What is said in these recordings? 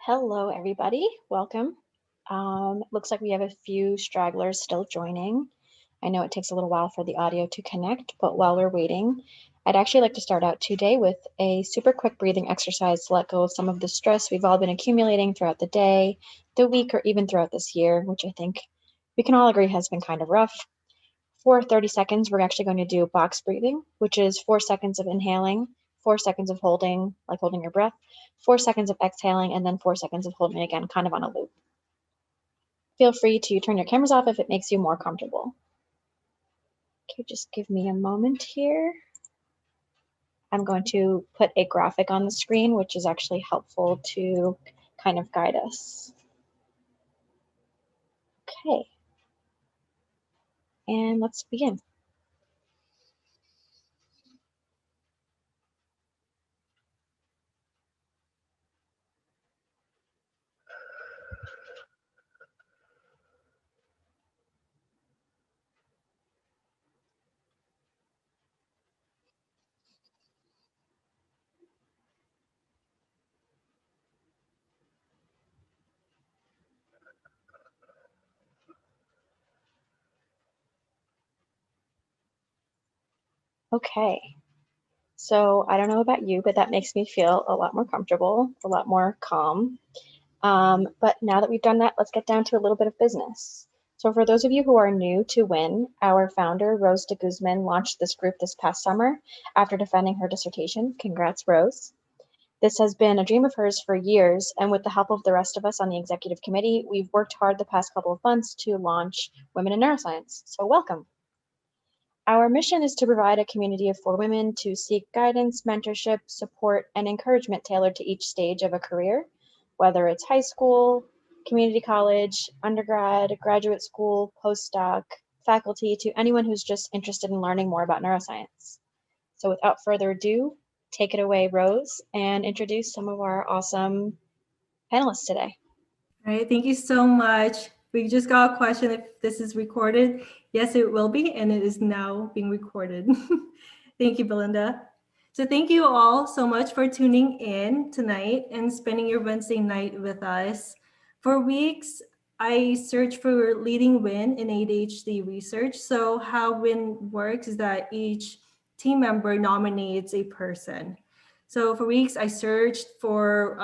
Hello, everybody. Welcome. Looks like we have a few stragglers still joining. I know it takes a little while for the audio to connect, but while we're waiting, I'd actually like to start out today with a super quick breathing exercise to let go of some of the stress we've all been accumulating throughout the day, the week, or even throughout this year, which I think we can all agree has been kind of rough. For 30 seconds, we're actually going to do box breathing, which is 4 seconds of inhaling, 4 seconds of holding, like holding your breath, 4 seconds of exhaling, and then 4 seconds of holding again, kind of on a loop. Feel free to turn your cameras off if it makes you more comfortable. Okay, just give me a moment here. I'm going to put a graphic on the screen, which is actually helpful to kind of guide us. Okay, and let's begin. Okay, so I don't know about you, but that makes me feel a lot more comfortable, a lot more calm. But now that we've done that, let's get down to a little bit of business. So for those of you who are new to WiN, our founder, Rose de Guzman, launched this group this past summer after defending her dissertation. Congrats, Rose. This has been a dream of hers for years, and with the help of the rest of us on the executive committee, we've worked hard the past couple of months to launch Women in Neuroscience. So welcome. Our mission is to provide a community for women to seek guidance, mentorship, support, and encouragement tailored to each stage of a career, whether it's high school, community college, undergrad, graduate school, postdoc, faculty, to anyone who's just interested in learning more about neuroscience. So without further ado, take it away, Rose, and introduce some of our awesome panelists today. All right, thank you so much. We just got a question if this is recorded. Yes, it will be, and it is now being recorded. Thank you, Belinda. So thank you all so much for tuning in tonight and spending your Wednesday night with us. For weeks, I searched for leading WiN in ADHD research. So how WiN works is that each team member nominates a person. So for weeks, I searched for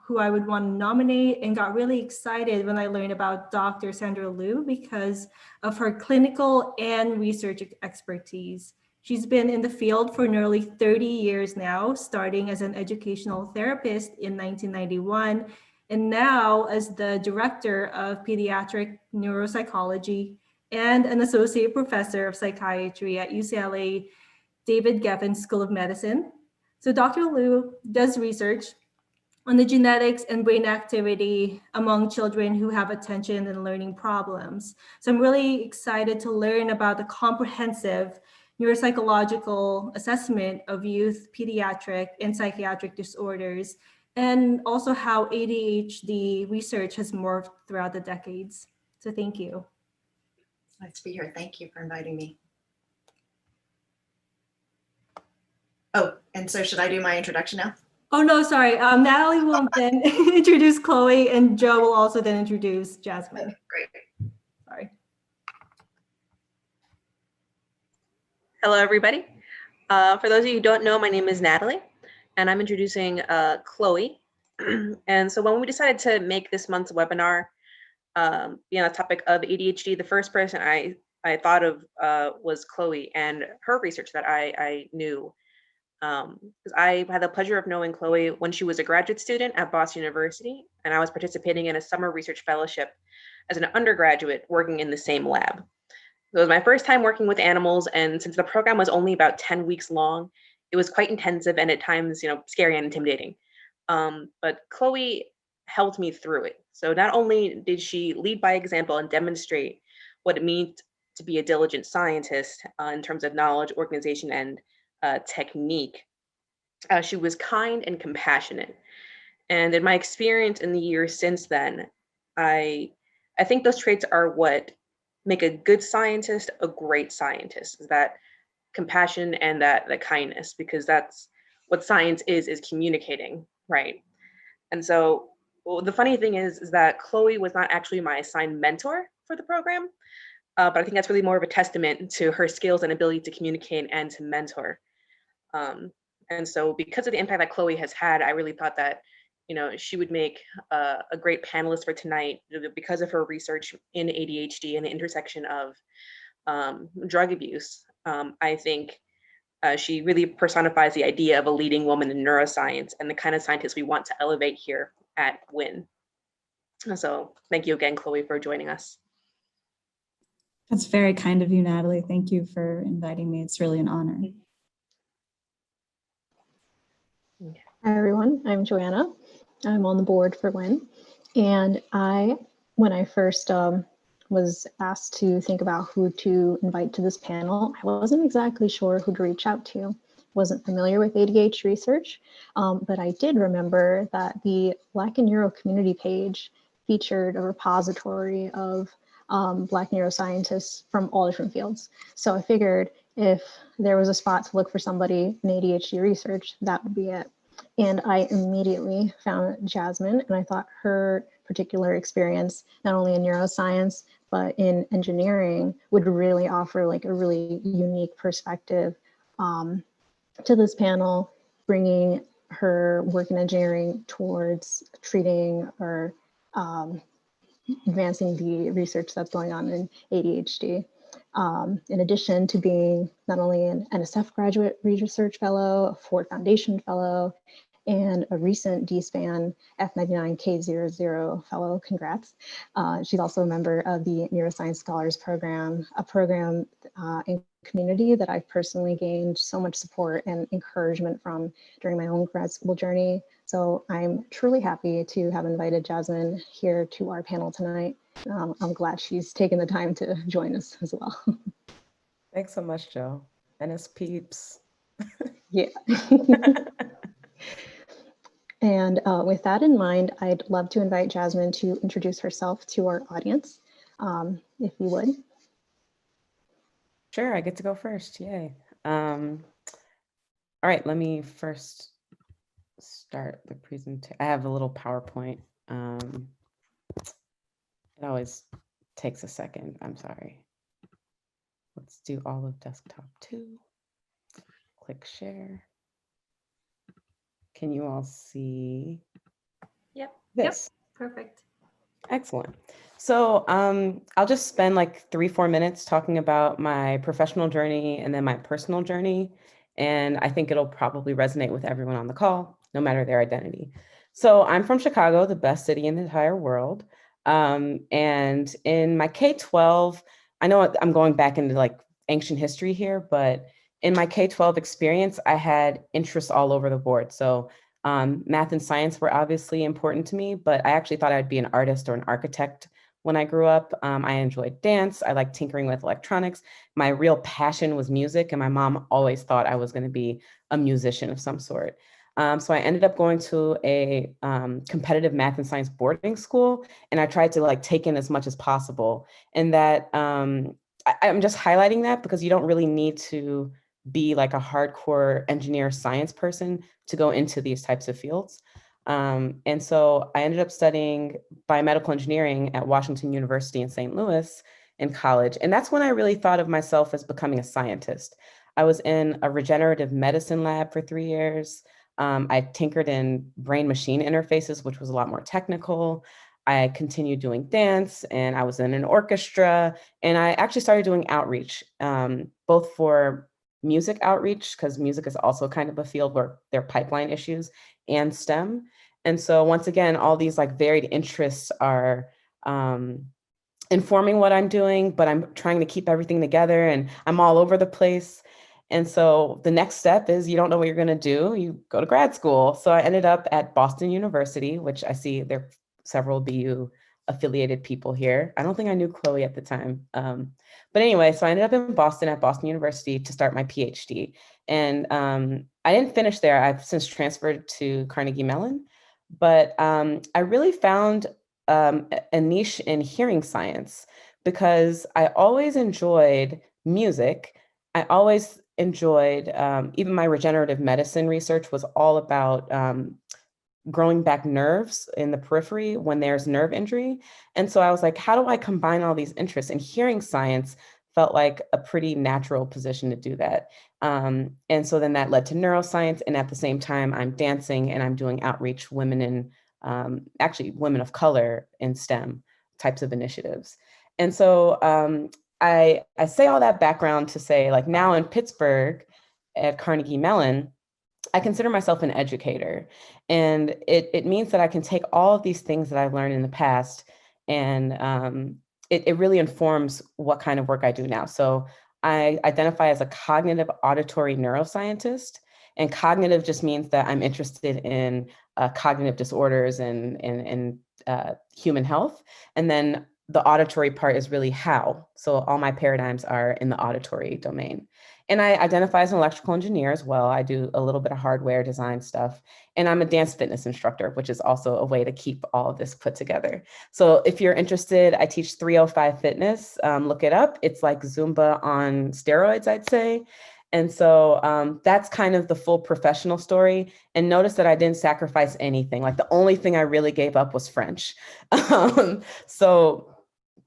who I would want to nominate and got really excited when I learned about Dr. Sandra Liu because of her clinical and research expertise. She's been in the field for nearly 30 years now, starting as an educational therapist in 1991, and now as the director of pediatric neuropsychology and an associate professor of psychiatry at UCLA David Geffen School of Medicine. So Dr. Liu does research on the genetics and brain activity among children who have attention and learning problems. So I'm really excited to learn about the comprehensive neuropsychological assessment of youth, pediatric, and psychiatric disorders, and also how ADHD research has morphed throughout the decades. So thank you. It's nice to be here. Thank you for inviting me. Oh, and so should I do my introduction now? Oh, no, sorry. Natalie will then introduce Chloe, and Joe will also then introduce Jasmine. Okay, great. Sorry. Hello, everybody. For those of you who don't know, my name is Natalie, and I'm introducing Chloe. And so when we decided to make this month's webinar be on the topic of ADHD, the first person I thought of was Chloe and her research that I knew. Because I had the pleasure of knowing Chloe when she was a graduate student at Boston University, and I was participating in a summer research fellowship as an undergraduate working in the same lab. So it was my first time working with animals, and since the program was only about 10 weeks long, it was quite intensive and at times, scary and intimidating. But Chloe helped me through it. So not only did she lead by example and demonstrate what it means to be a diligent scientist in terms of knowledge, organization, and technique, she was kind and compassionate. And in my experience in the years since then, I think those traits are what make a good scientist a great scientist, is that compassion and that kindness, because that's what science is communicating, right? And so well, the funny thing is that Chloe was not actually my assigned mentor for the program, but I think that's really more of a testament to her skills and ability to communicate and to mentor. And so because of the impact that Chloe has had, I really thought that, she would make a great panelist for tonight because of her research in ADHD and the intersection of drug abuse. I think she really personifies the idea of a leading woman in neuroscience and the kind of scientists we want to elevate here at WiN. So thank you again, Chloe, for joining us. That's very kind of you, Natalie. Thank you for inviting me. It's really an honor. Hi, everyone. I'm Joanna. I'm on the board for WiN. And when I first was asked to think about who to invite to this panel, I wasn't exactly sure who to reach out to. Wasn't familiar with ADHD research, but I did remember that the Black and Neuro community page featured a repository of Black neuroscientists from all different fields. So I figured if there was a spot to look for somebody in ADHD research, that would be it. And I immediately found Jasmine, and I thought her particular experience, not only in neuroscience, but in engineering, would really offer like a really unique perspective to this panel, bringing her work in engineering towards treating or advancing the research that's going on in ADHD. In addition to being not only an NSF graduate research fellow, a Ford Foundation fellow, and a recent DSPAN F99K00 fellow, congrats. She's also a member of the Neuroscience Scholars Program, a program in community that I've personally gained so much support and encouragement from during my own grad school journey. So I'm truly happy to have invited Jasmine here to our panel tonight. I'm glad she's taken the time to join us as well. Thanks so much, Joe. NS peeps. Yeah. And with that in mind, I'd love to invite Jasmine to introduce herself to our audience, if you would. Sure, I get to go first. Yay. All right, let me first start the presentation. I have a little PowerPoint. It always takes a second. I'm sorry. Let's do all of desktop 2. Click share. Can you all see Yep. this? Yep. Perfect. Excellent. So I'll just spend like 3-4 minutes talking about my professional journey and then my personal journey. And I think it'll probably resonate with everyone on the call, no matter their identity. So I'm from Chicago, the best city in the entire world. And in my K-12, I know I'm going back into like ancient history here, but in my K-12 experience, I had interests all over the board. So math and science were obviously important to me, but I actually thought I'd be an artist or an architect when I grew up. I enjoyed dance. I liked tinkering with electronics. My real passion was music, and my mom always thought I was going to be a musician of some sort. So I ended up going to a competitive math and science boarding school, and I tried to like take in as much as possible. And that I'm just highlighting that because you don't really need to be like a hardcore engineer science person to go into these types of fields. And so I ended up studying biomedical engineering at Washington University in St. Louis in college. And that's when I really thought of myself as becoming a scientist. I was in a regenerative medicine lab for 3 years. I tinkered in brain-machine interfaces, which was a lot more technical. I continued doing dance, and I was in an orchestra, and I actually started doing outreach, both for music outreach, because music is also kind of a field where there are pipeline issues, and STEM. And so once again, all these like varied interests are informing what I'm doing, but I'm trying to keep everything together, and I'm all over the place. And so the next step is you don't know what you're going to do, you go to grad school. So I ended up at Boston University, which I see there are several BU affiliated people here. I don't think I knew Chloe at the time. But anyway, so I ended up in Boston at Boston University to start my PhD. And I didn't finish there. I've since transferred to Carnegie Mellon. But I really found a niche in hearing science because I always enjoyed music. I always enjoyed, even my regenerative medicine research was all about growing back nerves in the periphery when there's nerve injury. And so I was like, how do I combine all these interests? And hearing science felt like a pretty natural position to do that. And so then that led to neuroscience. And at the same time, I'm dancing and I'm doing outreach women in, actually women of color in STEM types of initiatives. And so I say all that background to say, like, now in Pittsburgh at Carnegie Mellon, I consider myself an educator. And it means that I can take all of these things that I've learned in the past, and it really informs what kind of work I do now. So I identify as a cognitive auditory neuroscientist. And cognitive just means that I'm interested in cognitive disorders and human health. And then the auditory part is really how. So all my paradigms are in the auditory domain. And I identify as an electrical engineer as well. I do a little bit of hardware design stuff. And I'm a dance fitness instructor, which is also a way to keep all of this put together. So if you're interested, I teach 305 Fitness. Look it up. It's like Zumba on steroids, I'd say. And so that's kind of the full professional story. And notice that I didn't sacrifice anything. Like, the only thing I really gave up was French. So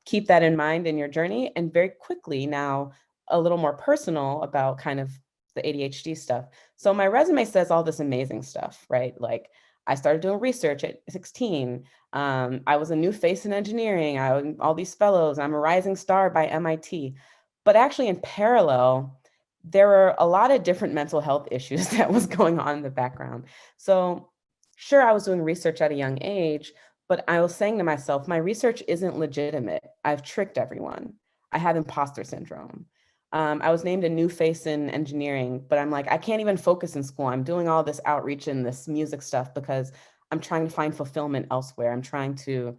keep that in mind in your journey. And very quickly now, a little more personal about kind of the ADHD stuff. So my resume says all this amazing stuff, right? Like, I started doing research at 16. I was a new face in engineering. All these fellows. I'm a rising star by MIT. But actually, in parallel, there were a lot of different mental health issues that was going on in the background. So sure, I was doing research at a young age, but I was saying to myself, my research isn't legitimate. I've tricked everyone. I have imposter syndrome. I was named a new face in engineering, but I'm like, I can't even focus in school. I'm doing all this outreach and this music stuff because I'm trying to find fulfillment elsewhere. I'm trying to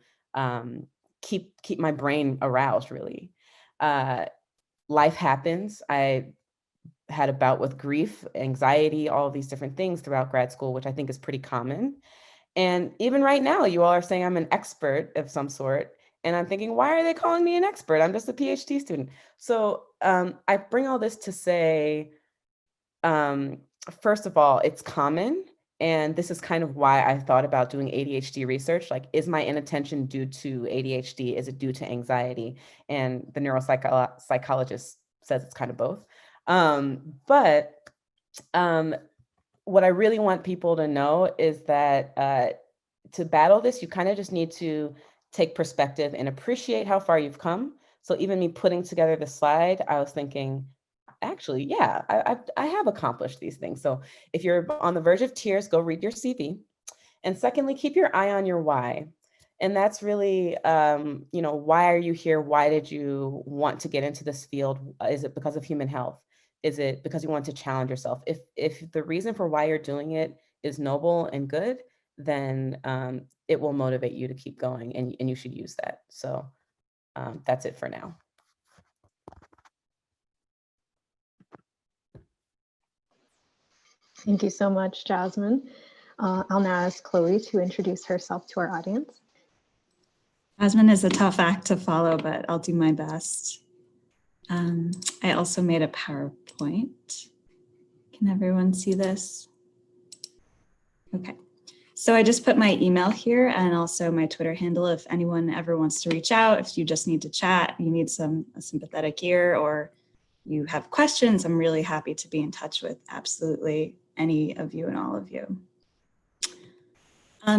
keep my brain aroused, really. Life happens. I had a bout with grief, anxiety, all of these different things throughout grad school, which I think is pretty common. And even right now, you all are saying I'm an expert of some sort. And I'm thinking, why are they calling me an expert? I'm just a PhD student. So I bring all this to say, first of all, it's common. And this is kind of why I thought about doing ADHD research. Like, is my inattention due to ADHD? Is it due to anxiety? And the neuropsychologist says it's kind of both. But what I really want people to know is that to battle this, you kind of just need to take perspective and appreciate how far you've come. So even me putting together the slide, I was thinking, actually, yeah, I have accomplished these things. So if you're on the verge of tears, go read your CV. And secondly, keep your eye on your why. And that's really, why are you here? Why did you want to get into this field? Is it because of human health? Is it because you want to challenge yourself? If the reason for why you're doing it is noble and good, then it will motivate you to keep going, and you should use that. So that's it for now. Thank you so much, Jasmine. I'll now ask Chloe to introduce herself to our audience. Jasmine is a tough act to follow, but I'll do my best. I also made a PowerPoint. Can everyone see this? Okay. So I just put my email here and also my Twitter handle if anyone ever wants to reach out. If you just need to chat, you need a sympathetic ear, or you have questions, I'm really happy to be in touch with absolutely any of you and all of you.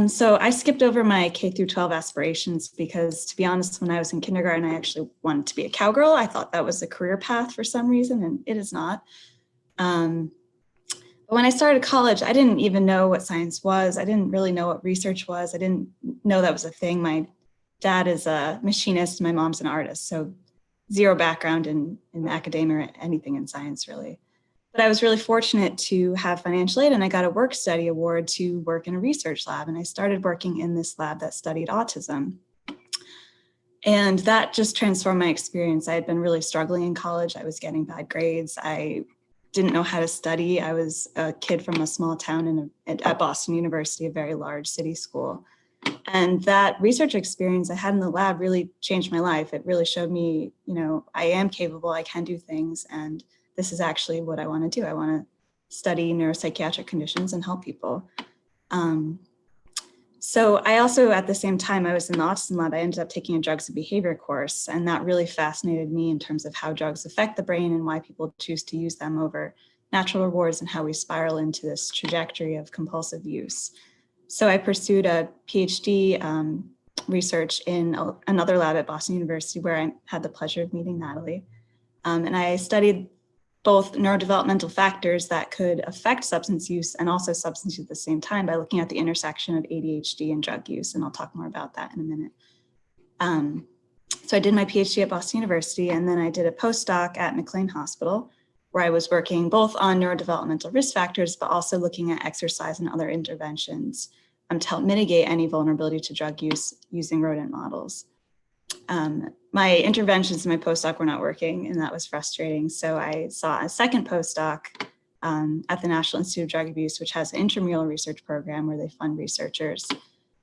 So I skipped over my K through 12 aspirations because, to be honest, when I was in kindergarten, I actually wanted to be a cowgirl. I thought that was a career path for some reason, and it is not. But when I started college, I didn't even know what science was. I didn't really know what research was. I didn't know that was a thing. My dad is a machinist, my mom's an artist, so zero background in academia or anything in science, really. But I was really fortunate to have financial aid, and I got a work study award to work in a research lab. And I started working in this lab that studied autism. And that just transformed my experience. I had been really struggling in college. I was getting bad grades. I didn't know how to study. I was a kid from a small town at Boston University, a very large city school. And that research experience I had in the lab really changed my life. It really showed me, I am capable, I can do things, and this is actually what I want to do. I want to study neuropsychiatric conditions and help people. So I also, at the same time I was in the autism lab, I ended up taking a drugs and behavior course, and that really fascinated me in terms of how drugs affect the brain and why people choose to use them over natural rewards and how we spiral into this trajectory of compulsive use. So I pursued a PhD research in another lab at Boston University where I had the pleasure of meeting Natalie. And I studied both neurodevelopmental factors that could affect substance use and also substance use at the same time by looking at the intersection of ADHD and drug use. And I'll talk more about that in a minute. So I did my PhD at Boston University, and then I did a postdoc at McLean Hospital, where I was working both on neurodevelopmental risk factors, but also looking at exercise and other interventions to help mitigate any vulnerability to drug use using rodent models. My interventions in my postdoc were not working, and that was frustrating. So I saw a second postdoc at the National Institute of Drug Abuse, which has an intramural research program where they fund researchers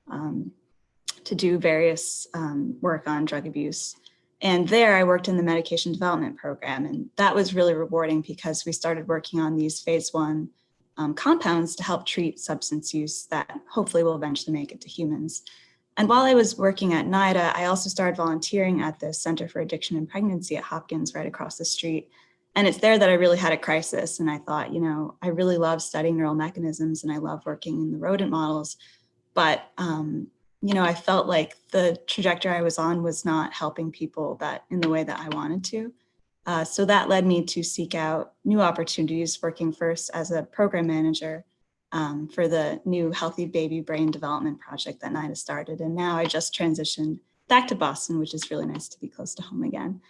to do various work on drug abuse. And there I worked in the medication development program, and that was really rewarding because we started working on these phase 1 compounds to help treat substance use that hopefully will eventually make it to humans. And while I was working at NIDA, I also started volunteering at the Center for Addiction and Pregnancy at Hopkins right across the street. And it's there that I really had a crisis. And I thought, you know, I really love studying neural mechanisms and I love working in the rodent models. But, you know, I felt like the trajectory I was on was not helping people that in the way that I wanted to. So that led me to seek out new opportunities, working first as a program manager for the new Healthy Baby Brain Development Project that NIDA started. And now I just transitioned back to Boston, which is really nice to be close to home again.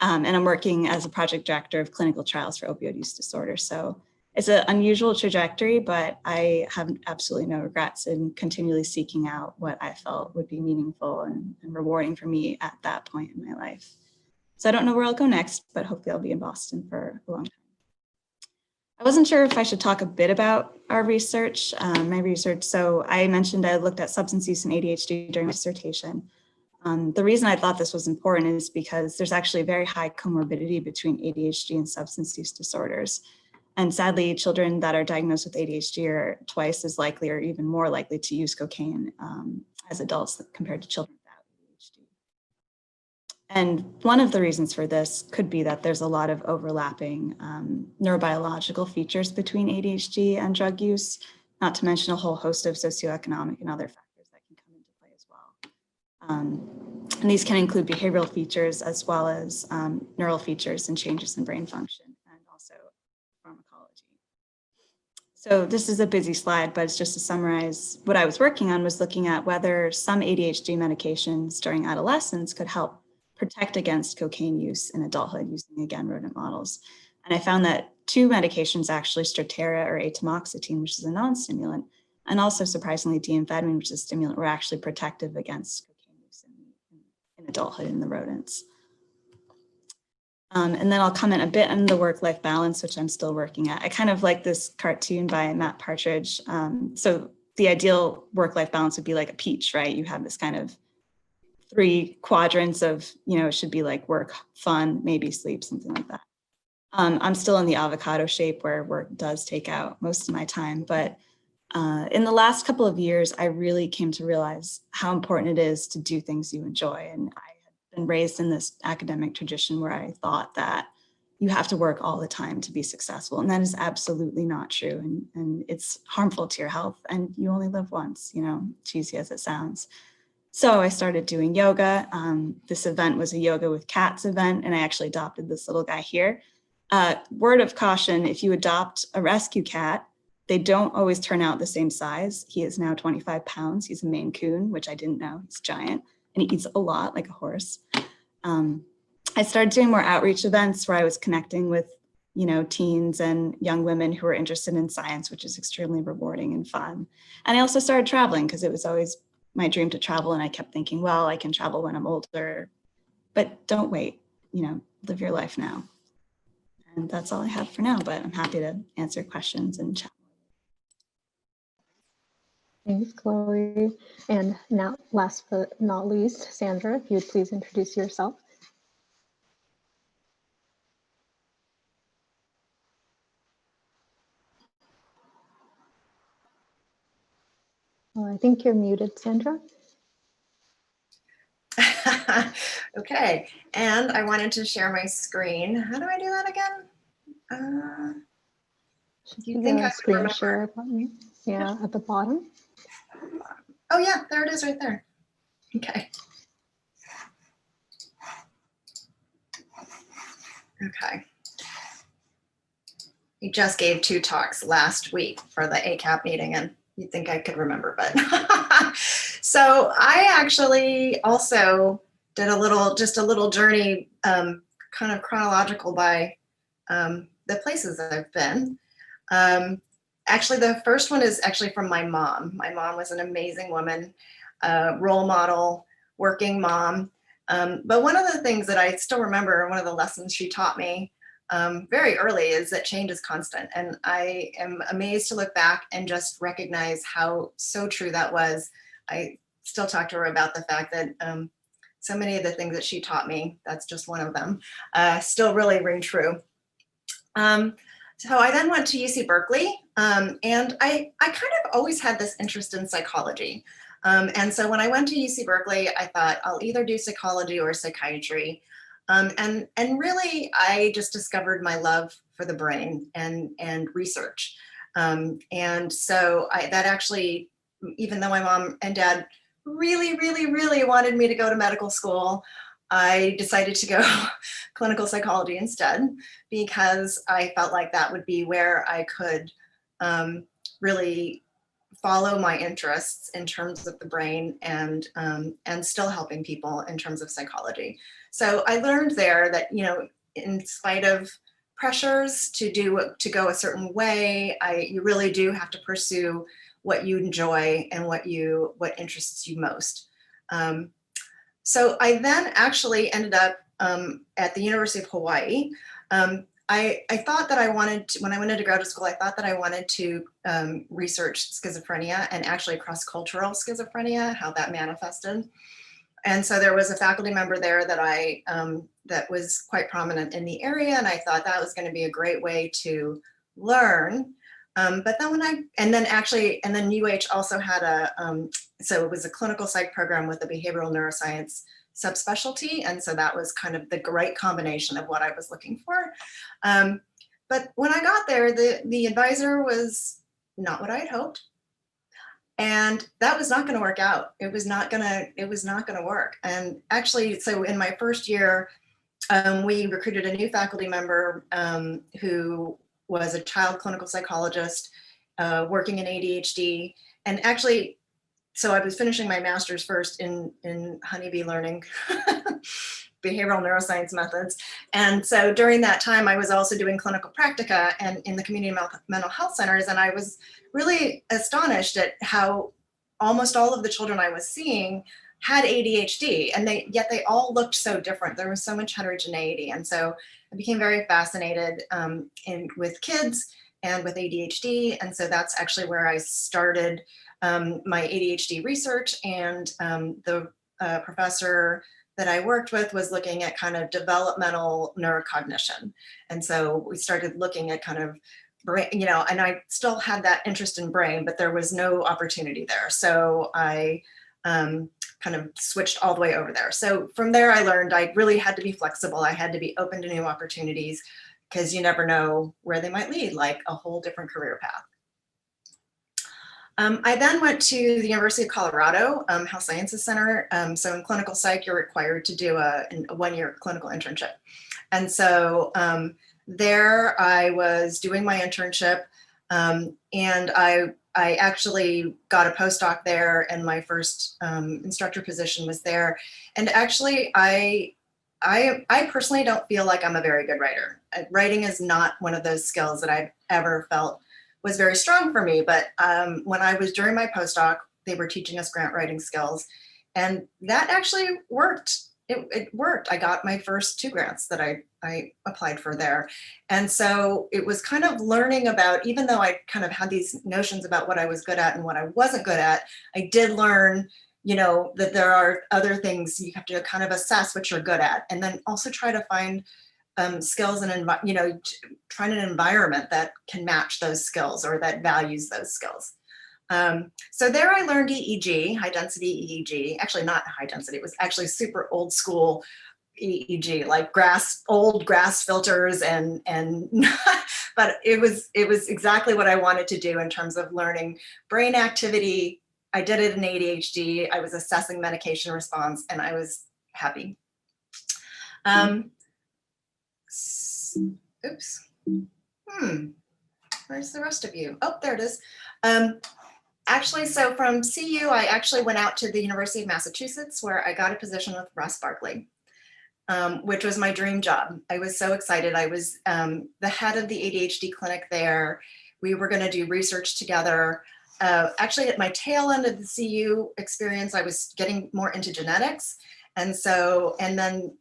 And I'm working as a project director of clinical trials for opioid use disorder. So it's an unusual trajectory, but I have absolutely no regrets in continually seeking out what I felt would be meaningful and rewarding for me at that point in my life. So I don't know where I'll go next, but hopefully I'll be in Boston for a long time. I wasn't sure if I should talk a bit about our research, my research. So I mentioned I looked at substance use and ADHD during my dissertation. The reason I thought this was important is because there's actually a very high comorbidity between ADHD and substance use disorders. And sadly, children that are diagnosed with ADHD are twice as likely or even more likely to use cocaine as adults compared to children without ADHD. And one of the reasons for this could be that there's a lot of overlapping neurobiological features between ADHD and drug use, not to mention a whole host of socioeconomic and other factors that can come into play as well. And these can include behavioral features as well as neural features and changes in brain function and also pharmacology. So this is a busy slide, but it's just to summarize what I was working on was looking at whether some ADHD medications during adolescence could help protect against cocaine use in adulthood using, again, rodent models. And I found that 2 medications, actually, Strattera or atomoxetine, which is a non-stimulant, and also surprisingly D-amphetamine, which is a stimulant, were actually protective against cocaine use in adulthood in the rodents. And then I'll comment a bit on the work-life balance, which I'm still working at. I kind of like this cartoon by Matt Partridge. So the ideal work-life balance would be like a peach, right? You have this kind of 3 quadrants of, you know, it should be like work, fun, maybe sleep, something like that. I'm still in the avocado shape where work does take out most of my time. But in the last couple of years, I really came to realize how important it is to do things you enjoy. And I had been raised in this academic tradition where I thought that you have to work all the time to be successful. And that is absolutely not true. And it's harmful to your health. And you only live once, you know, cheesy as it sounds. So I started doing yoga. This event was a yoga with cats event, and I actually adopted this little guy here. Word of caution, if you adopt a rescue cat, they don't always turn out the same size. He is now 25 pounds. He's a Maine Coon, which I didn't know. He's giant, and he eats a lot like a horse. I started doing more outreach events where I was connecting with, you know, teens and young women who were interested in science, which is extremely rewarding and fun. And I also started traveling because it was always my dream to travel. And I kept thinking, well, I can travel when I'm older, but don't wait, you know, live your life now. And that's all I have for now, but I'm happy to answer questions and chat. Thanks, Chloe. And now, last but not least, Sandra, if you would please introduce yourself. I think you're muted, Sandra. Okay, and I wanted to share my screen. How do I do that again? You think I The would screen remember? share button, yeah, at the bottom. Oh yeah, there it is right there. Okay. Okay. He just gave 2 talks last week for the ACAP meeting, and you'd think I could remember, but so I actually also did just a little journey, kind of chronological by the places that I've been. Actually, the first one is actually from my mom. My mom was an amazing woman, role model, working mom. But one of the things that I still remember, one of the lessons she taught me very early, is that change is constant. And I am amazed to look back and just recognize how so true that was. I still talk to her about the fact that so many of the things that she taught me, that's just one of them, still really ring true. So I then went to UC Berkeley, and I kind of always had this interest in psychology. And so when I went to UC Berkeley, I thought I'll either do psychology or psychiatry. And really, I just discovered my love for the brain and research. And so that actually, even though my mom and dad really, really, really wanted me to go to medical school, I decided to go clinical psychology instead, because I felt like that would be where I could really follow my interests in terms of the brain and still helping people in terms of psychology. So I learned there that, you know, in spite of pressures to go a certain way, you really do have to pursue what you enjoy and what interests you most. So I then actually ended up at the University of Hawaii. I thought that I wanted to, when I went into graduate school, I thought that I wanted to research schizophrenia and actually cross-cultural schizophrenia, how that manifested. And so there was a faculty member there that that was quite prominent in the area, and I thought that was going to be a great way to learn. But then and then UH also had so it was a clinical psych program with a behavioral neuroscience subspecialty. And so that was kind of the great combination of what I was looking for. But when I got there, the advisor was not what I had hoped. And that was not going to work out. It was not going to work. And actually, so in my first year, we recruited a new faculty member who was a child clinical psychologist working in ADHD. And actually, so I was finishing my master's first in honeybee learning, behavioral neuroscience methods. And so during that time, I was also doing clinical practica and in the community mental health centers. And I was really astonished at how almost all of the children I was seeing had ADHD, and yet they all looked so different. There was so much heterogeneity. And so I became very fascinated with kids and with ADHD. And so that's actually where I started my ADHD research. And the professor that I worked with was looking at kind of developmental neurocognition. And so we started looking at kind of brain, you know, and I still had that interest in brain, but there was no opportunity there. So I kind of switched all the way over there. So from there, I learned I really had to be flexible. I had to be open to new opportunities, because you never know where they might lead, like a whole different career path. I then went to the University of Colorado Health Sciences Center. So in clinical psych, you're required to do a 1-year clinical internship. And so there I was doing my internship, and I actually got a postdoc there, and my first instructor position was there. And actually, I personally don't feel like I'm a very good writer. Writing is not one of those skills that I've ever felt was very strong for me. But when I was during my postdoc, they were teaching us grant writing skills, and that actually worked. It worked. I got my first 2 grants that I applied for there. And so it was kind of learning about, even though I kind of had these notions about what I was good at and what I wasn't good at, I did learn, you know, that there are other things you have to kind of assess what you're good at, and then also try to find skills and, you know, find an environment that can match those skills or that values those skills. So there I learned EEG, high density EEG, actually not high density, it was actually super old school EEG, like old grass filters and but it was exactly what I wanted to do in terms of learning brain activity. I did it in ADHD. I was assessing medication response and I was happy. Oops. Where's the rest of you? Oh, there it is. Actually, so from CU, I actually went out to the University of Massachusetts where I got a position with Russ Barkley, which was my dream job. I was so excited. I was the head of the ADHD clinic there. We were going to do research together. Actually, at my tail end of the CU experience, I was getting more into genetics. And then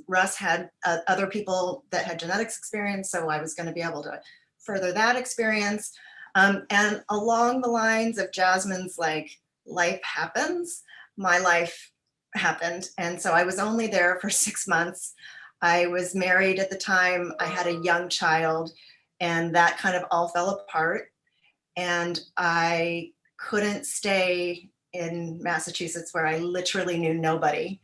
Russ had other people that had genetics experience, so I was going to be able to further that experience. And along the lines of Jasmine's like, life happens, my life happened. And so I was only there for 6 months. I was married at the time. I had a young child and that kind of all fell apart. And I couldn't stay in Massachusetts where I literally knew nobody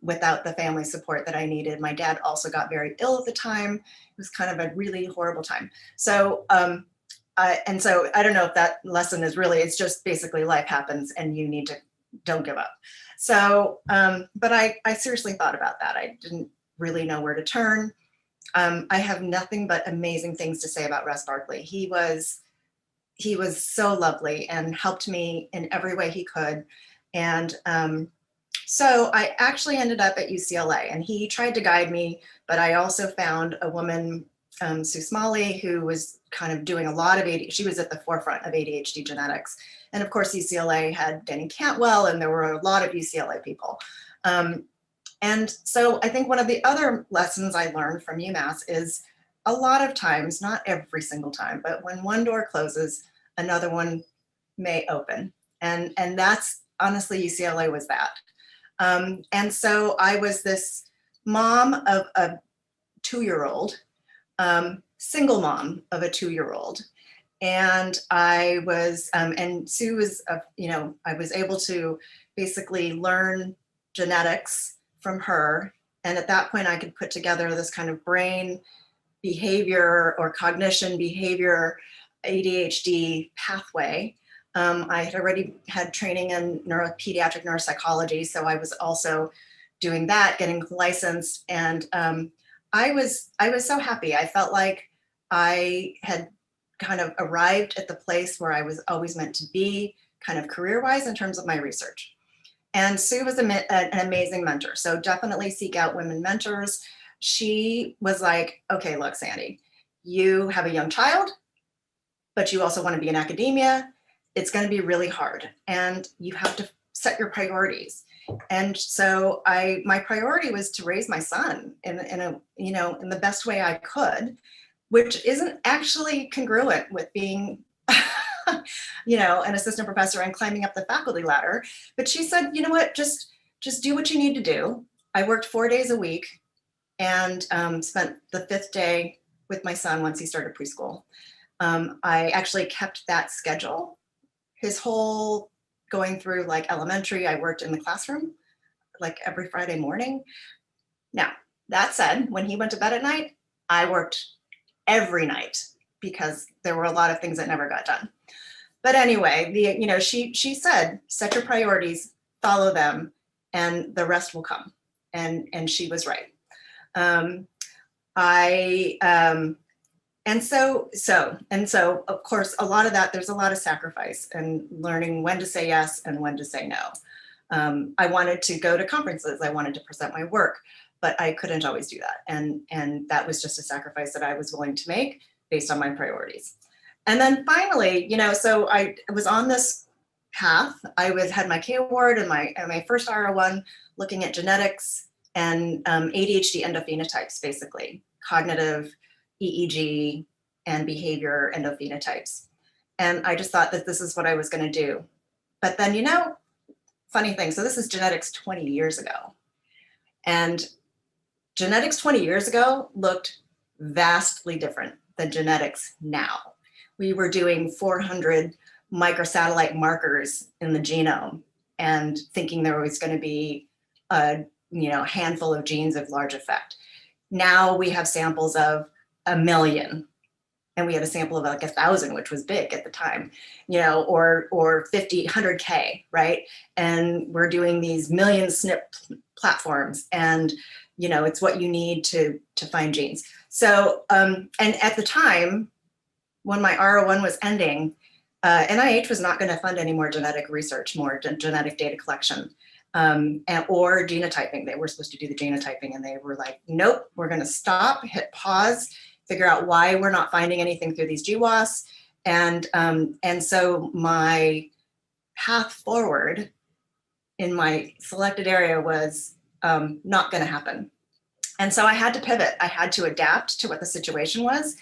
without the family support that I needed. My dad also got very ill at the time. It was kind of a really horrible time. So, and so I don't know if that lesson is really, it's just basically life happens and you need to, don't give up. So, but I seriously thought about that. I didn't really know where to turn. I have nothing but amazing things to say about Russ Barkley. He was so lovely and helped me in every way he could. And so I actually ended up at UCLA and he tried to guide me, but I also found a woman, Sue Smalley, who was kind of doing a lot of ADHD. She was at the forefront of ADHD genetics. And of course, UCLA had Denny Cantwell and there were a lot of UCLA people. And so I think one of the other lessons I learned from UMass is a lot of times, not every single time, but when one door closes, another one may open. And that's honestly, UCLA was that. And so I was this mom of a 2-year-old, single mom of a 2-year-old. And I was, and Sue was, I was able to basically learn genetics from her. And at that point I could put together this kind of brain behavior or cognition behavior ADHD pathway. I had already had training in pediatric neuropsychology, so I was also doing that, getting licensed, and I was so happy. I felt like I had kind of arrived at the place where I was always meant to be, kind of career-wise in terms of my research. And Sue was an amazing mentor, so definitely seek out women mentors. She was like, okay, look, Sandy, you have a young child, but you also want to be in academia. It's going to be really hard and you have to set your priorities. And so my priority was to raise my son in the best way I could, which isn't actually congruent with being, an assistant professor and climbing up the faculty ladder. But she said, you know what, just do what you need to do. I worked 4 days a week and spent the 5th day with my son once he started preschool. I actually kept that schedule. His whole going through like elementary, I worked in the classroom like every Friday morning. Now, that said, when he went to bed at night, I worked every night because there were a lot of things that never got done. But anyway, she said, set your priorities, follow them, and the rest will come. And she was right. And so of course, a lot of that, there's a lot of sacrifice and learning when to say yes and when to say no. I wanted to go to conferences. I wanted to present my work, but I couldn't always do that. And that was just a sacrifice that I was willing to make based on my priorities. And then finally, so I was on this path. I had my K award and my first R01 looking at genetics and ADHD endophenotypes, basically cognitive, EEG, and behavior endophenotypes. And I just thought that this is what I was going to do. But then, funny thing, so this is genetics 20 years ago. And genetics 20 years ago looked vastly different than genetics now. We were doing 400 microsatellite markers in the genome and thinking there was going to be a handful of genes of large effect. Now we have samples of 1 million, and we had a sample of like 1,000, which was big at the time, or 50, 100K, right? And we're doing these million SNP platforms, and it's what you need to find genes. So, and at the time, when my R01 was ending, NIH was not going to fund any more genetic research, more genetic data collection, or genotyping. They were supposed to do the genotyping, and they were like, nope, we're going to stop, hit pause, figure out why we're not finding anything through these GWAS. And so my path forward in my selected area was not going to happen. And so I had to pivot. I had to adapt to what the situation was.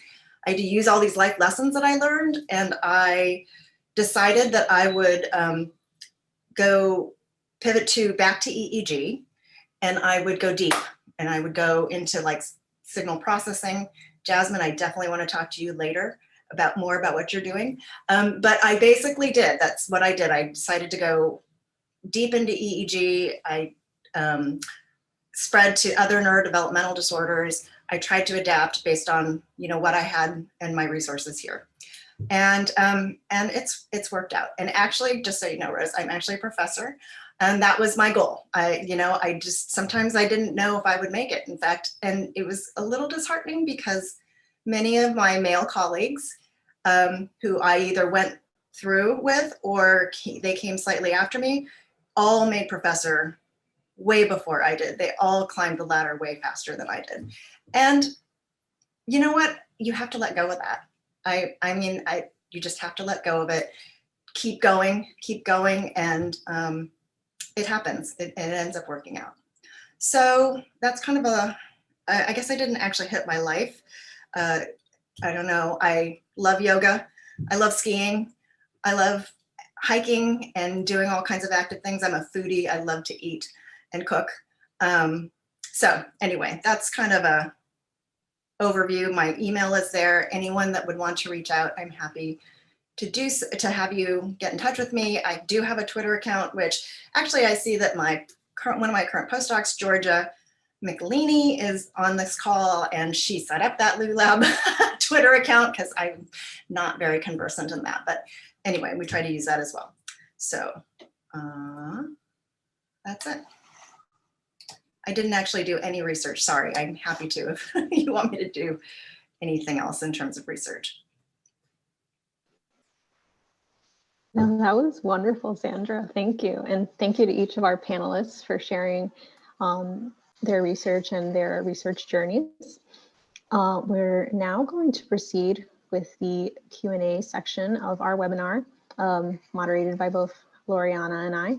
I had to use all these life lessons that I learned, and I decided that I would go pivot back to EEG, and I would go deep, and I would go into like signal processing. Jasmine, I definitely want to talk to you later more about what you're doing. But I basically did. That's what I did. I decided to go deep into EEG. I spread to other neurodevelopmental disorders. I tried to adapt based on what I had and my resources here, and it's worked out. And actually, just so you know, Rose, I'm actually a professor, and that was my goal. I just sometimes I didn't know if I would make it. In fact, and it was a little disheartening because many of my male colleagues, who I either went through with or they came slightly after me, all made professor way before I did. They all climbed the ladder way faster than I did. And you know what? You have to let go of that. You just have to let go of it. Keep going, and it happens. It ends up working out. So that's kind of I guess I didn't actually hit my life. I don't know. I love yoga. I love skiing. I love hiking and doing all kinds of active things. I'm a foodie. I love to eat and cook. So anyway, that's kind of a overview. My email is there. Anyone that would want to reach out, I'm happy to have you get in touch with me. I do have a Twitter account, which actually I see that one of my current postdocs, Georgia McElhaney, is on this call, and she set up that LuLab Twitter account because I'm not very conversant in that. But anyway, we try to use that as well. So that's it. I didn't actually do any research. Sorry, I'm happy to if you want me to do anything else in terms of research. No, that was wonderful, Sandra. Thank you. And thank you to each of our panelists for sharing their research and their research journeys. We're now going to proceed with the Q&A section of our webinar, moderated by both Gloriana and I.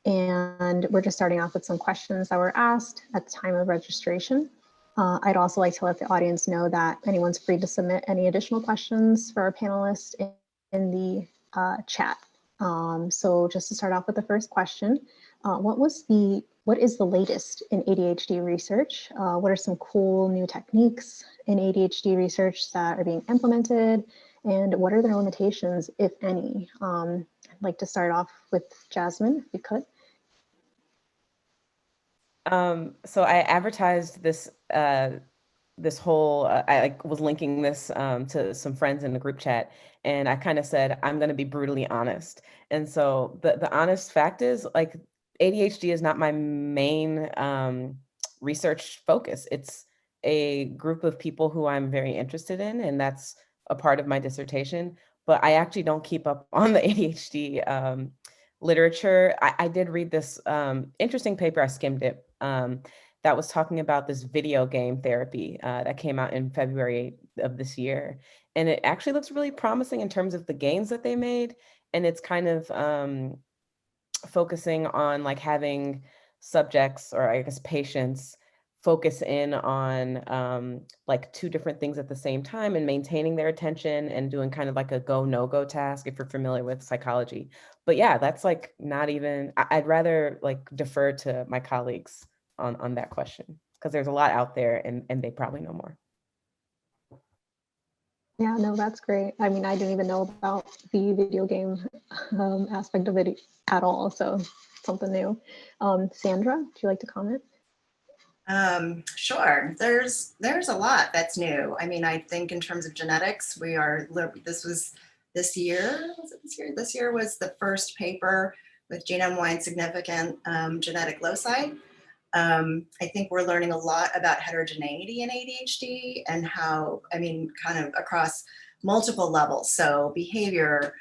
And we're just starting off with some questions that were asked at the time of registration. I'd also like to let the audience know that anyone's free to submit any additional questions for our panelists in the chat. So just to start off with the first question, what is the latest in ADHD research? What are some cool new techniques in ADHD research that are being implemented? And what are their limitations, if any? I'd like to start off with Jasmine, if you could. So I advertised this this whole, I was linking this to some friends in the group chat, and I kind of said, I'm going to be brutally honest. And so the honest fact is, like, ADHD is not my main research focus. It's a group of people who I'm very interested in, and that's a part of my dissertation. But I actually don't keep up on the ADHD literature. I did read this interesting paper, I skimmed it, that was talking about this video game therapy that came out in February of this year. And it actually looks really promising in terms of the gains that they made. And it's kind of focusing on like having subjects, or I guess patients, focus in on like two different things at the same time and maintaining their attention and doing kind of like a go, no-go task, if you're familiar with psychology. But yeah, that's like not even, I'd rather like defer to my colleagues on that question, because there's a lot out there and they probably know more. Yeah, no, that's great. I mean, I didn't even know about the video game aspect of it at all, so something new. Sandra, would you like to comment? Sure. There's a lot that's new. I mean, I think in terms of genetics, this year, was it this year? This year was the first paper with genome-wide significant genetic loci. I think we're learning a lot about heterogeneity in ADHD and how, I mean, kind of across multiple levels. So behavior,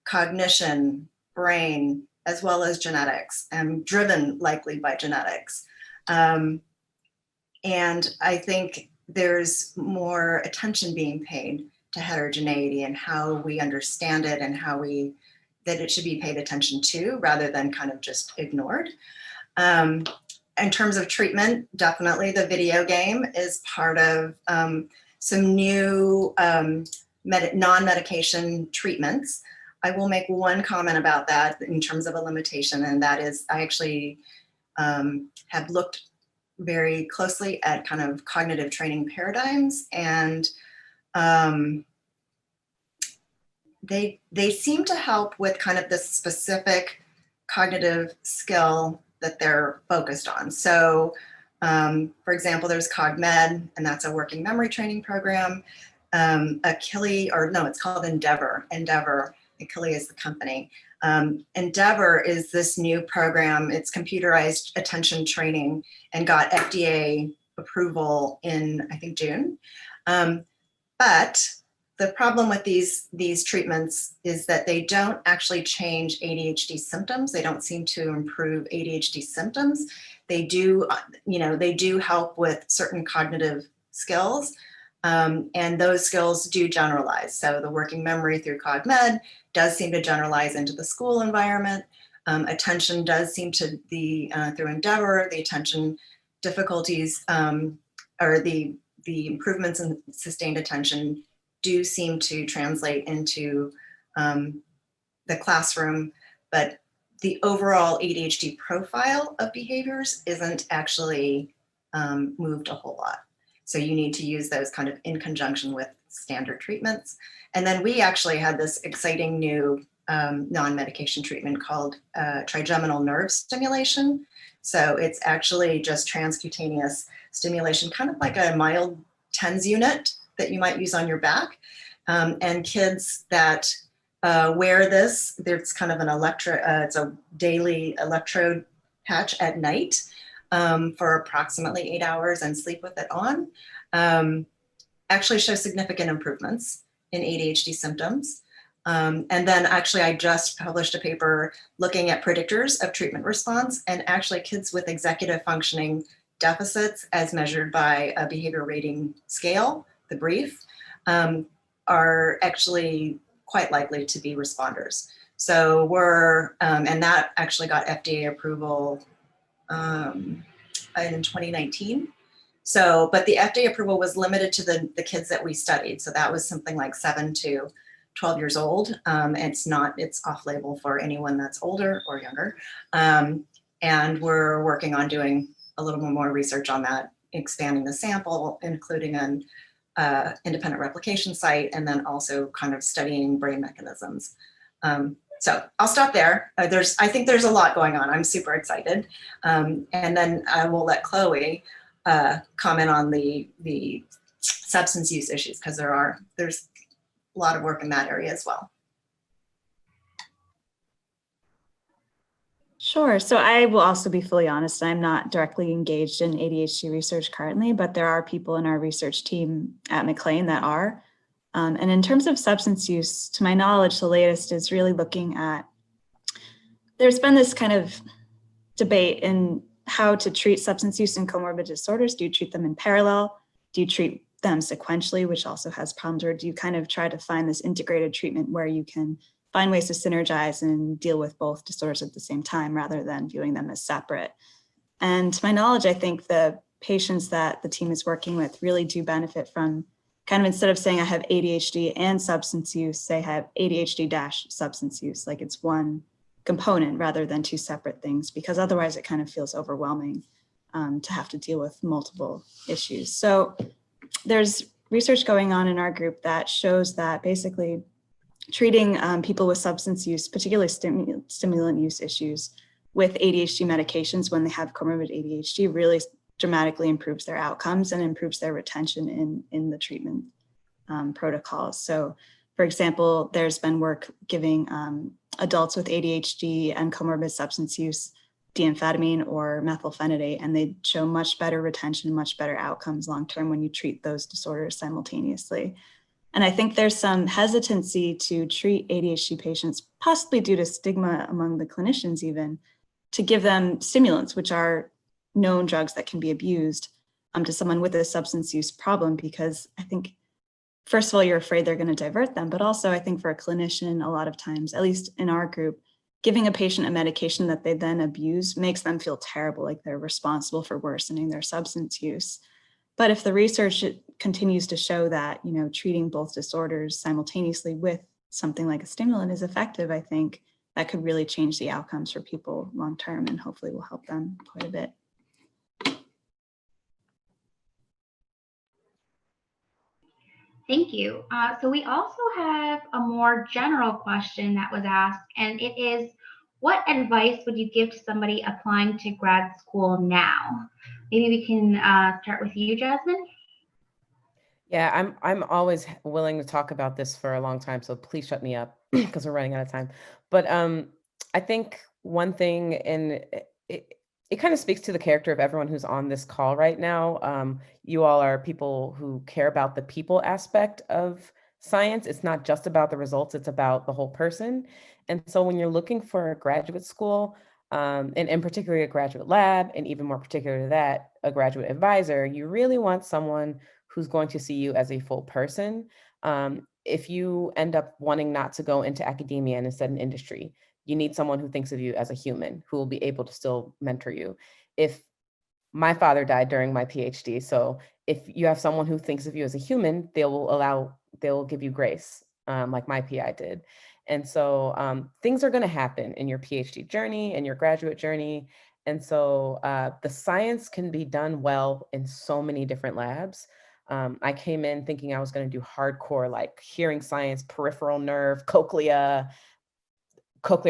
cognition, brain, as well as genetics, and driven likely by genetics. And I think there's more attention being paid to heterogeneity and how we understand it and that it should be paid attention to rather than kind of just ignored. In terms of treatment, definitely the video game is part of some new non-medication treatments. I will make one comment about that in terms of a limitation, and that is I actually have looked very closely at kind of cognitive training paradigms, and they seem to help with kind of this specific cognitive skill that they're focused on. So for example, there's CogMed, and that's a working memory training program. It's called Endeavor. Achille is the company. Endeavor is this new program. It's computerized attention training and got FDA approval in, I think, June. But the problem with these treatments is that they don't actually change ADHD symptoms. They don't seem to improve ADHD symptoms. They do help with certain cognitive skills, and those skills do generalize. So the working memory through CogMed does seem to generalize into the school environment. Attention does seem to be, through Endeavor, the attention difficulties or the improvements in sustained attention do seem to translate into the classroom, but the overall ADHD profile of behaviors isn't actually moved a whole lot. So you need to use those kind of in conjunction with standard treatments. And then we actually had this exciting new non-medication treatment called trigeminal nerve stimulation. So it's actually just transcutaneous stimulation, kind of like a mild TENS unit that you might use on your back. And kids that wear this, there's kind of an it's a daily electrode patch at night for approximately 8 hours and sleep with it on, actually show significant improvements in ADHD symptoms. And then actually I just published a paper looking at predictors of treatment response, and actually kids with executive functioning deficits as measured by a behavior rating scale, the brief, are actually quite likely to be responders. So and that actually got FDA approval in 2019. So, but the FDA approval was limited to the kids that we studied. So that was something like 7 to 12 years old. It's off label for anyone that's older or younger. And we're working on doing a little bit more research on that, expanding the sample, including an independent replication site, and then also kind of studying brain mechanisms. So I'll stop there. I think there's a lot going on. I'm super excited. And then I will let Chloe comment on the substance use issues, because there's a lot of work in that area as well. Sure. So I will also be fully honest. I'm not directly engaged in ADHD research currently, but there are people in our research team at McLean that are. And in terms of substance use, to my knowledge, the latest is really looking at, there's been this kind of debate in how to treat substance use and comorbid disorders. Do you treat them in parallel? Do you treat them sequentially, which also has problems, or do you kind of try to find this integrated treatment where you can find ways to synergize and deal with both disorders at the same time rather than viewing them as separate? And to my knowledge, I think the patients that the team is working with really do benefit from kind of, instead of saying I have ADHD and substance use, they have ADHD-substance use, like it's one component rather than two separate things, because otherwise it kind of feels overwhelming to have to deal with multiple issues. So there's research going on in our group that shows that basically treating people with substance use, particularly stimulant use issues, with ADHD medications when they have comorbid ADHD really dramatically improves their outcomes and improves their retention in the treatment protocols. So, for example, there's been work giving adults with ADHD and comorbid substance use deamphetamine or methylphenidate, and they show much better retention, much better outcomes long-term when you treat those disorders simultaneously. And I think there's some hesitancy to treat ADHD patients, possibly due to stigma among the clinicians even, to give them stimulants, which are known drugs that can be abused to someone with a substance use problem, because I think, first of all, you're afraid they're going to divert them, but also I think for a clinician, a lot of times, at least in our group, giving a patient a medication that they then abuse makes them feel terrible, like they're responsible for worsening their substance use. But if the research continues to show that, you know, treating both disorders simultaneously with something like a stimulant is effective, I think that could really change the outcomes for people long term and hopefully will help them quite a bit. Thank you. So we also have a more general question that was asked, and it is, what advice would you give to somebody applying to grad school now? Maybe we can start with you, Jasmine. Yeah, I'm always willing to talk about this for a long time, so please shut me up because we're running out of time. But I think one thing, and it kind of speaks to the character of everyone who's on this call right now. You all are people who care about the people aspect of science. It's not just about the results, it's about the whole person. And so when you're looking for a graduate school, and in particular a graduate lab, and even more particular to that, a graduate advisor, you really want someone who's going to see you as a full person. If you end up wanting not to go into academia and instead in industry, you need someone who thinks of you as a human, who will be able to still mentor you. If my father died during my PhD, so if you have someone who thinks of you as a human, they'll give you grace, like my PI did. And so things are going to happen in your PhD journey and your graduate journey. And so the science can be done well in so many different labs. I came in thinking I was going to do hardcore, like hearing science, peripheral nerve, cochlear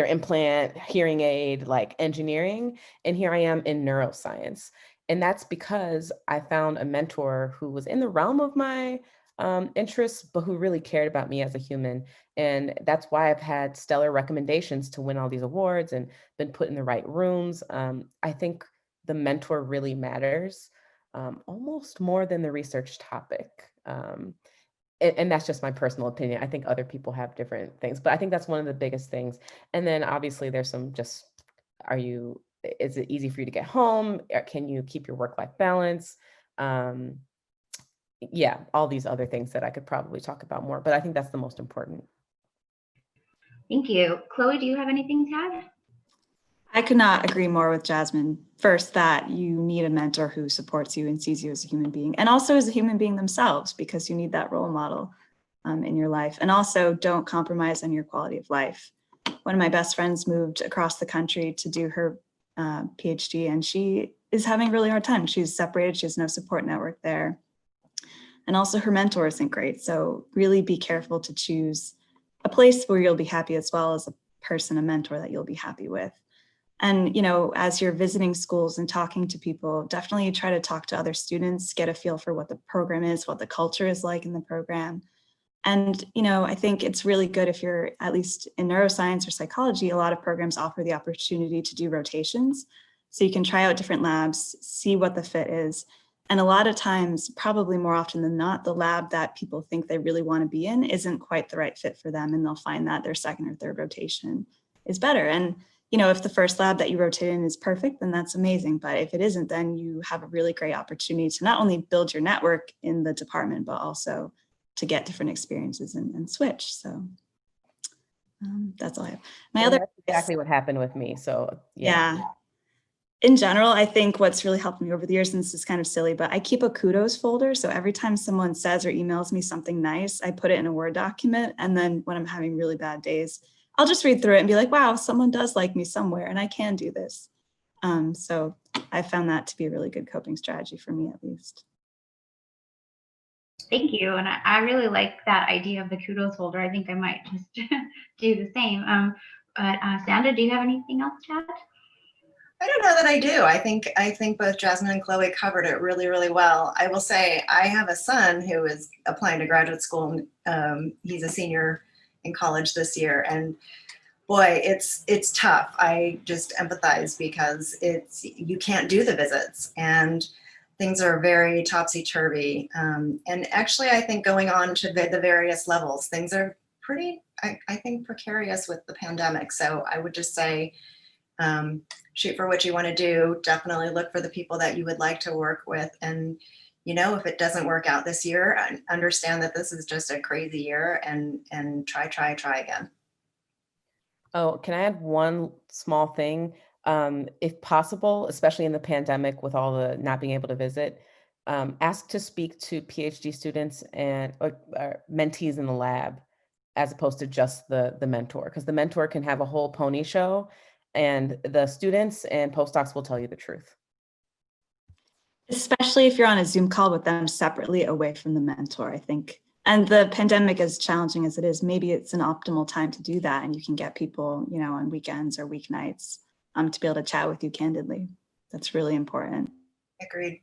implant, hearing aid, like engineering. And here I am in neuroscience. And that's because I found a mentor who was in the realm of my interests, but who really cared about me as a human. And that's why I've had stellar recommendations to win all these awards and been put in the right rooms. I think the mentor really matters, almost more than the research topic. And that's just my personal opinion. I think other people have different things, but I think that's one of the biggest things. And then obviously there's some just, is it easy for you to get home? Can you keep your work-life balance? Yeah, all these other things that I could probably talk about more, but I think that's the most important. Thank you. Chloe, do you have anything to add? I could not agree more with Jasmine. First, that you need a mentor who supports you and sees you as a human being, and also as a human being themselves, because you need that role model in your life. And also, don't compromise on your quality of life. One of my best friends moved across the country to do her PhD, and she is having a really hard time. She's separated, she has no support network there. And also her mentor isn't great. So really be careful to choose a place where you'll be happy, as well as a person, a mentor that you'll be happy with. And, you know, as you're visiting schools and talking to people, definitely try to talk to other students, get a feel for what the program is, what the culture is like in the program. And, you know, I think it's really good if you're, at least in neuroscience or psychology, a lot of programs offer the opportunity to do rotations. So you can try out different labs, see what the fit is. And a lot of times, probably more often than not, the lab that people think they really want to be in isn't quite the right fit for them. And they'll find that their second or third rotation is better. And, you know, if the first lab that you rotate in is perfect, then that's amazing. But if it isn't, then you have a really great opportunity to not only build your network in the department, but also to get different experiences and switch. So that's all I have. That's exactly what happened with me. So yeah. In general, I think what's really helped me over the years, and this is kind of silly, but I keep a kudos folder. So every time someone says or emails me something nice, I put it in a Word document. And then when I'm having really bad days, I'll just read through it and be like, wow, someone does like me somewhere and I can do this. So I found that to be a really good coping strategy for me, at least. Thank you. And I really like that idea of the kudos holder. I think I might just do the same. But Sandra, do you have anything else to add? I don't know that I do. I think both Jasmine and Chloe covered it really, really well. I will say I have a son who is applying to graduate school. He's a senior in college this year, and boy, it's tough. I just empathize because you can't do the visits and things are very topsy-turvy. And actually, I think going on to the various levels, things are pretty, I think, precarious with the pandemic. So I would just say, shoot for what you want to do. Definitely look for the people that you would like to work with. And, if it doesn't work out this year, understand that this is just a crazy year and try again. Oh, can I add one small thing? If possible, especially in the pandemic with all the not being able to visit, ask to speak to PhD students and mentees in the lab, as opposed to just the mentor, because the mentor can have a whole pony show and the students and postdocs will tell you the truth. Especially if you're on a Zoom call with them separately away from the mentor, I think. And the pandemic, as challenging as it is, maybe it's an optimal time to do that. And you can get people, on weekends or weeknights to be able to chat with you candidly. That's really important. Agreed.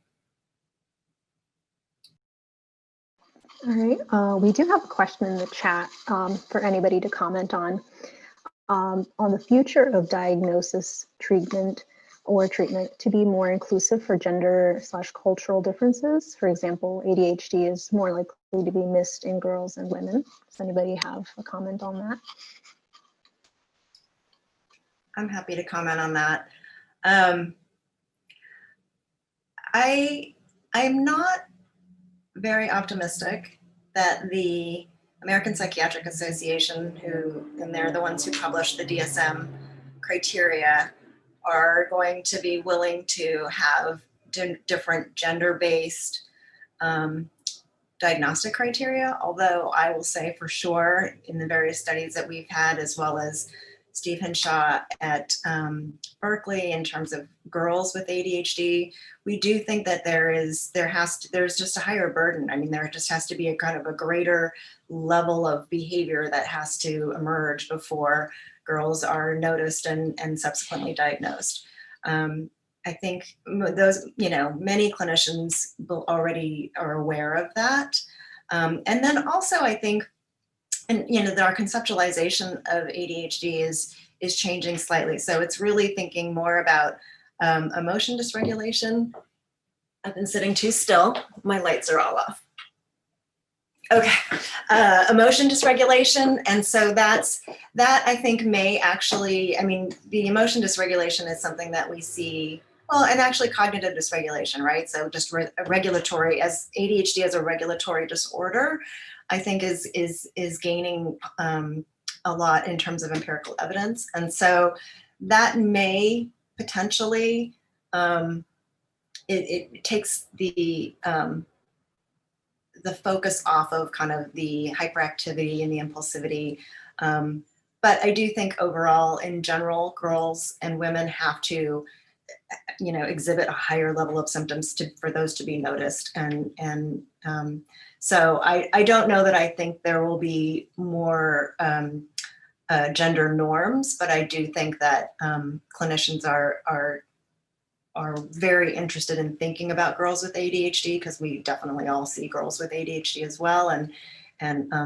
All right, we do have a question in the chat for anybody to comment on the future of diagnosis, treatment to be more inclusive for gender/cultural differences. For example, ADHD is more likely to be missed in girls and women. Does anybody have a comment on that? I'm happy to comment on that. I'm not very optimistic that the American Psychiatric Association, and they're the ones who publish the DSM criteria, are going to be willing to have different gender-based diagnostic criteria. Although I will say for sure in the various studies that we've had, as well as Steve Henshaw at Berkeley, in terms of girls with ADHD, we do think that there's just a higher burden. I mean, there just has to be a kind of a greater level of behavior that has to emerge before girls are noticed and subsequently diagnosed. I think those, many clinicians already are aware of that. And then also I think, that our conceptualization of ADHD is changing slightly. So it's really thinking more about emotion dysregulation. I've been sitting too still. My lights are all off. Okay, emotion dysregulation. And so that I think may actually, the emotion dysregulation is something that we see, well, and actually cognitive dysregulation, right? So just regulatory, as ADHD as a regulatory disorder, I think is gaining a lot in terms of empirical evidence. And so that may potentially, it takes the focus off of kind of the hyperactivity and the impulsivity. But I do think overall, in general, girls and women have to, exhibit a higher level of symptoms for those to be noticed. And so I don't know that I think there will be more gender norms, but I do think that clinicians are very interested in thinking about girls with ADHD, because we definitely all see girls with ADHD as well, and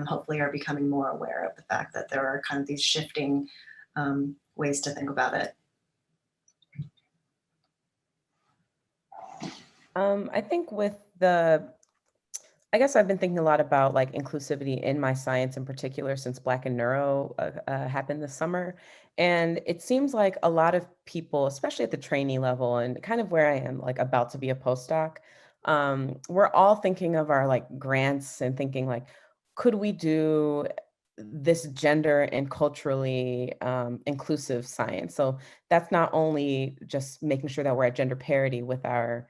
hopefully are becoming more aware of the fact that there are kind of these shifting ways to think about it. I think I guess I've been thinking a lot about like inclusivity in my science in particular since Black and Neuro happened this summer. And it seems like a lot of people, especially at the trainee level and kind of where I am, like about to be a postdoc, we're all thinking of our like grants and thinking like, could we do this gender and culturally inclusive science? So that's not only just making sure that we're at gender parity with our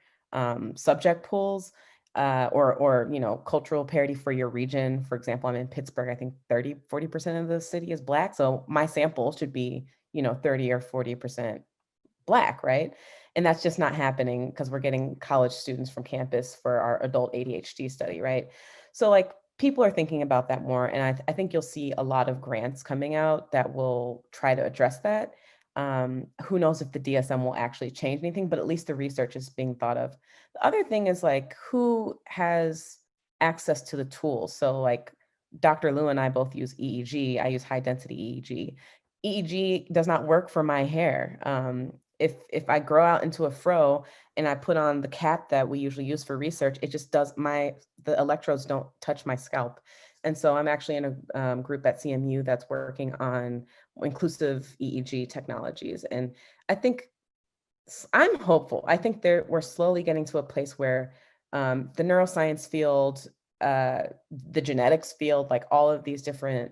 subject pools, or cultural parity for your region. For example, I'm in Pittsburgh. I think 40% of the city is Black. So my sample should be, 30 or 40% Black, right? And that's just not happening because we're getting college students from campus for our adult ADHD study, right? So like people are thinking about that more. And I think you'll see a lot of grants coming out that will try to address that. Who knows if the DSM will actually change anything, but at least the research is being thought of. The other thing is like who has access to the tools. So like Dr. Liu and I both use EEG. I use high density EEG. EEG does not work for my hair. If I grow out into a fro and I put on the cap that we usually use for research, it just does the electrodes don't touch my scalp. And so I'm actually in a group at CMU that's working on inclusive EEG technologies. And I think I'm hopeful. I think we're slowly getting to a place where the neuroscience field, the genetics field, like all of these different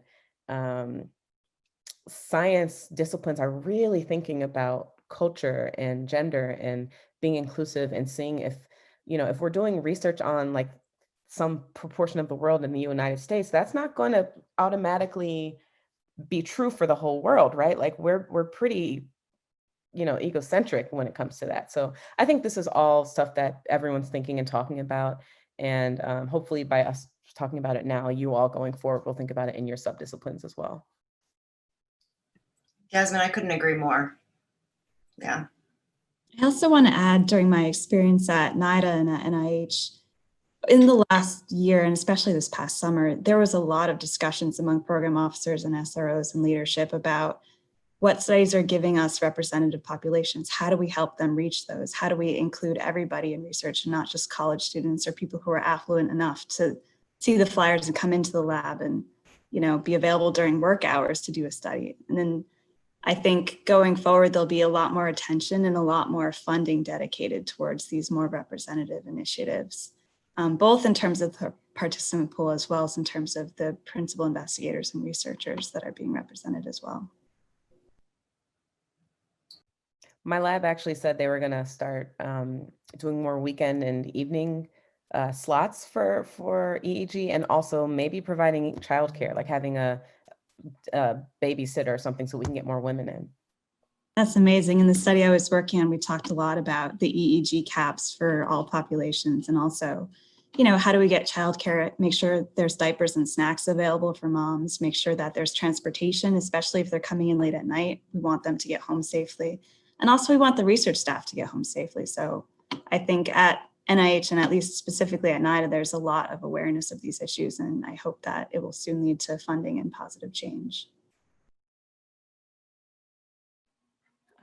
science disciplines are really thinking about culture and gender and being inclusive and seeing if, if we're doing research on like some proportion of the world in the United States, that's not going to automatically be true for the whole world, right? Like we're pretty, egocentric when it comes to that. So I think this is all stuff that everyone's thinking and talking about. And hopefully by us talking about it now, you all going forward will think about it in your subdisciplines as well. Jasmine, I couldn't agree more. Yeah. I also want to add, during my experience at NIDA and at NIH, in the last year, and especially this past summer, there was a lot of discussions among program officers and SROs and leadership about what studies are giving us representative populations. How do we help them reach those? How do we include everybody in research and not just college students or people who are affluent enough to see the flyers and come into the lab and, be available during work hours to do a study? And then I think going forward, there'll be a lot more attention and a lot more funding dedicated towards these more representative initiatives, both in terms of the participant pool as well as in terms of the principal investigators and researchers that are being represented as well. My lab actually said they were going to start doing more weekend and evening slots for EEG, and also maybe providing childcare, like having a babysitter or something so we can get more women in. That's amazing. In the study I was working on, we talked a lot about the EEG caps for all populations, and also, how do we get childcare, make sure there's diapers and snacks available for moms, make sure that there's transportation, especially if they're coming in late at night. We want them to get home safely. And also we want the research staff to get home safely. So I think at NIH, and at least specifically at NIDA, there's a lot of awareness of these issues, and I hope that it will soon lead to funding and positive change.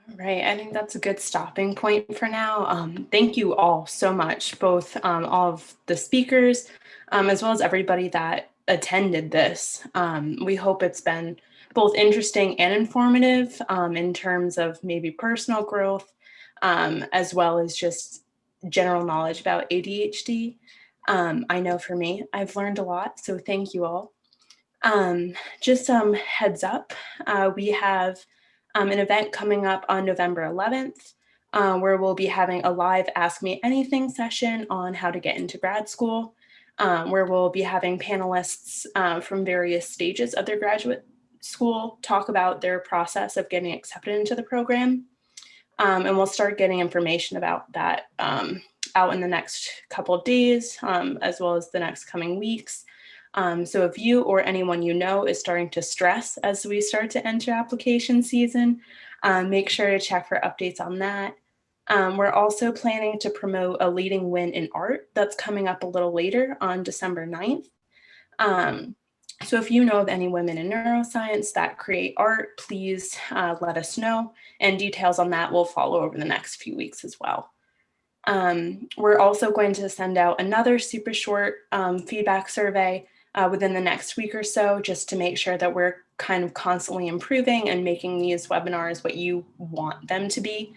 All right, I think that's a good stopping point for now. Thank you all so much, both all of the speakers, as well as everybody that attended this. We hope it's been both interesting and informative in terms of maybe personal growth, as well as just general knowledge about ADHD. I know for me, I've learned a lot, so thank you all. Just some heads up, we have an event coming up on November 11th, where we'll be having a live Ask Me Anything session on how to get into grad school, where we'll be having panelists from various stages of their graduate school talk about their process of getting accepted into the program. And we'll start getting information about that out in the next couple of days, as well as the next coming weeks. So if you or anyone you know is starting to stress as we start to enter application season, make sure to check for updates on that. We're also planning to promote a leading WiN in art that's coming up a little later on December 9th. So if you know of any women in neuroscience that create art, please let us know, and details on that will follow over the next few weeks as well. We're also going to send out another super short feedback survey within the next week or so, just to make sure that we're kind of constantly improving and making these webinars what you want them to be.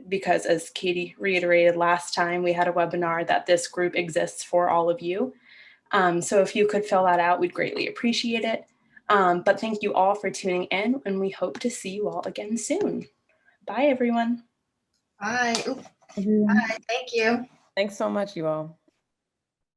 Because as Katie reiterated last time, we had a webinar that this group exists for all of you. So if you could fill that out, we'd greatly appreciate it. But thank you all for tuning in, and we hope to see you all again soon. Bye, everyone. Bye. Everyone. Bye. Thank you. Thanks so much, you all.